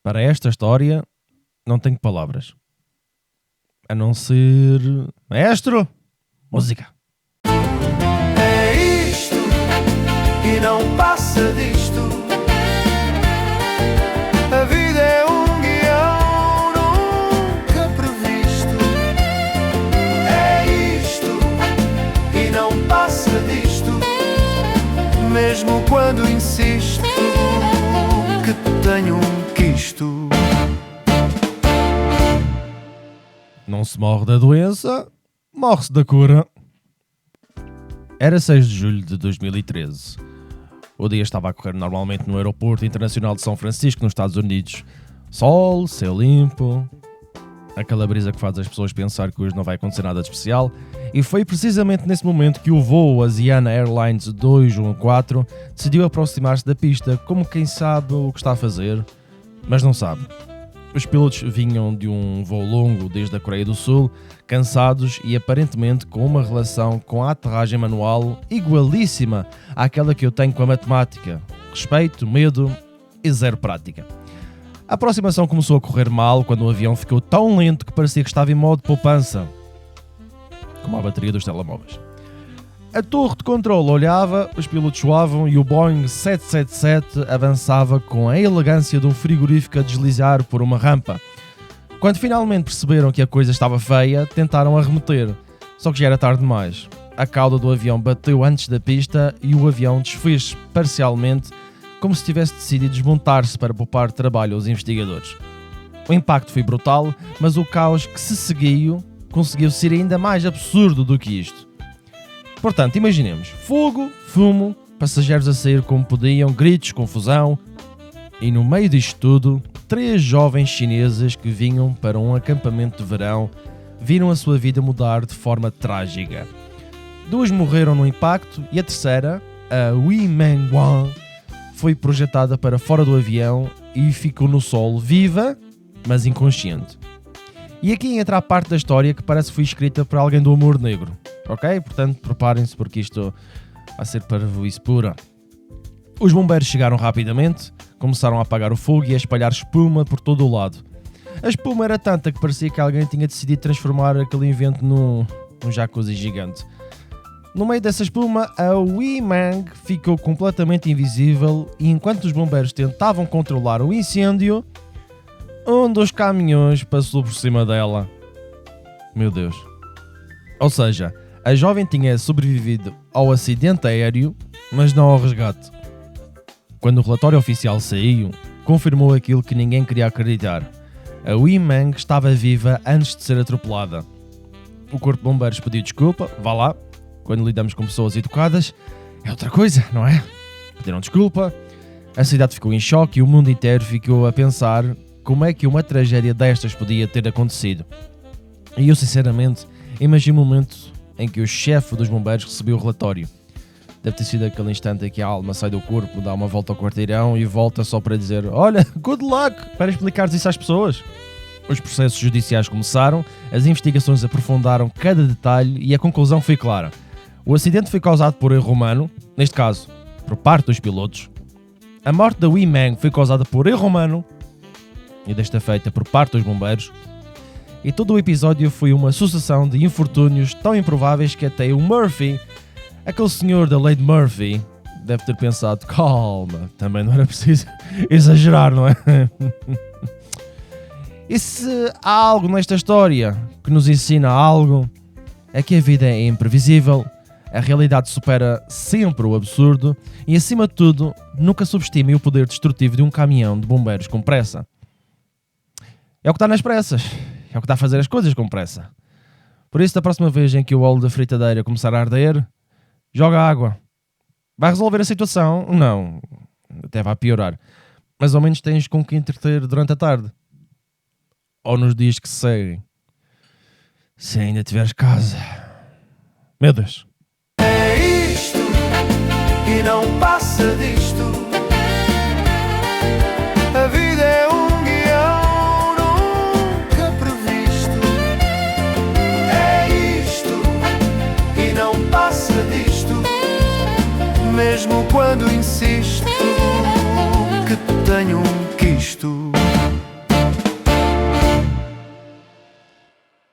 Para esta história, não tenho palavras. A não ser... Maestro! Música! É isto e não passa disto. A vida é um guião nunca previsto. É isto e não passa disto. Mesmo quando insisto que tenho um quisto. Não se morre da doença, morre-se da cura. Era 6 de julho de 2013. O dia estava a correr normalmente no Aeroporto Internacional de São Francisco, nos Estados Unidos. Sol, céu limpo, aquela brisa que faz as pessoas pensar que hoje não vai acontecer nada de especial. E foi precisamente nesse momento que o voo Asiana Airlines 214 decidiu aproximar-se da pista, como quem sabe o que está a fazer, mas não sabe. Os pilotos vinham de um voo longo desde a Coreia do Sul, cansados e aparentemente com uma relação com a aterragem manual igualíssima àquela que eu tenho com a matemática. Respeito, medo e zero prática. A aproximação começou a correr mal quando o avião ficou tão lento que parecia que estava em modo poupança, como a bateria dos telemóveis. A torre de controle olhava, os pilotos suavam e o Boeing 777 avançava com a elegância de um frigorífico a deslizar por uma rampa. Quando finalmente perceberam que a coisa estava feia, tentaram arremeter, só que já era tarde demais. A cauda do avião bateu antes da pista e o avião desfez parcialmente, como se tivesse decidido desmontar-se para poupar trabalho aos investigadores. O impacto foi brutal, mas o caos que se seguiu conseguiu ser ainda mais absurdo do que isto. Portanto, imaginemos, fogo, fumo, passageiros a sair como podiam, gritos, confusão, e no meio disto tudo, 3 jovens chineses que vinham para um acampamento de verão viram a sua vida mudar de forma trágica. 2 morreram no impacto e a terceira, a Wei Mengguan, foi projetada para fora do avião e ficou no solo viva, mas inconsciente. E aqui entra a parte da história que parece que foi escrita por alguém do humor negro. Ok? Portanto, preparem-se porque isto vai ser parvoíce pura. Os bombeiros chegaram rapidamente, começaram a apagar o fogo e a espalhar espuma por todo o lado. A espuma era tanta que parecia que alguém tinha decidido transformar aquele invento num jacuzzi gigante. No meio dessa espuma, a Wei Meng ficou completamente invisível e enquanto os bombeiros tentavam controlar o incêndio, um dos caminhões passou por cima dela. Meu Deus. Ou seja, a jovem tinha sobrevivido ao acidente aéreo, mas não ao resgate. Quando o relatório oficial saiu, confirmou aquilo que ninguém queria acreditar. A Wei Meng estava viva antes de ser atropelada. O corpo de bombeiros pediu desculpa, vá lá. Quando lidamos com pessoas educadas, é outra coisa, não é? Pediram desculpa. A cidade ficou em choque e o mundo inteiro ficou a pensar como é que uma tragédia destas podia ter acontecido. E eu, sinceramente, imagino o momento em que o chefe dos bombeiros recebeu o relatório. Deve ter sido aquele instante em que a alma sai do corpo, dá uma volta ao quarteirão e volta só para dizer: olha, good luck, para explicares isso às pessoas. Os processos judiciais começaram, as investigações aprofundaram cada detalhe e a conclusão foi clara. O acidente foi causado por erro humano, neste caso, por parte dos pilotos. A morte da Wei Meng foi causada por erro humano e desta feita por parte dos bombeiros. E todo o episódio foi uma sucessão de infortúnios tão improváveis que até o Murphy, aquele senhor da Lei de Murphy, deve ter pensado: calma, também não era preciso exagerar, não é? E se há algo nesta história que nos ensina algo, é que a vida é imprevisível, a realidade supera sempre o absurdo e, acima de tudo, nunca subestime o poder destrutivo de um caminhão de bombeiros com pressa. É o que está nas pressas. É o que está a fazer as coisas com pressa. Por isso, da próxima vez em que o óleo da fritadeira começar a arder, joga água. Vai resolver a situação? Não. Até vai piorar. Mas ao menos tens com que entreter durante a tarde. Ou nos dias que se seguem. Se ainda tiveres casa. Meu Deus. É isto e não passa disto.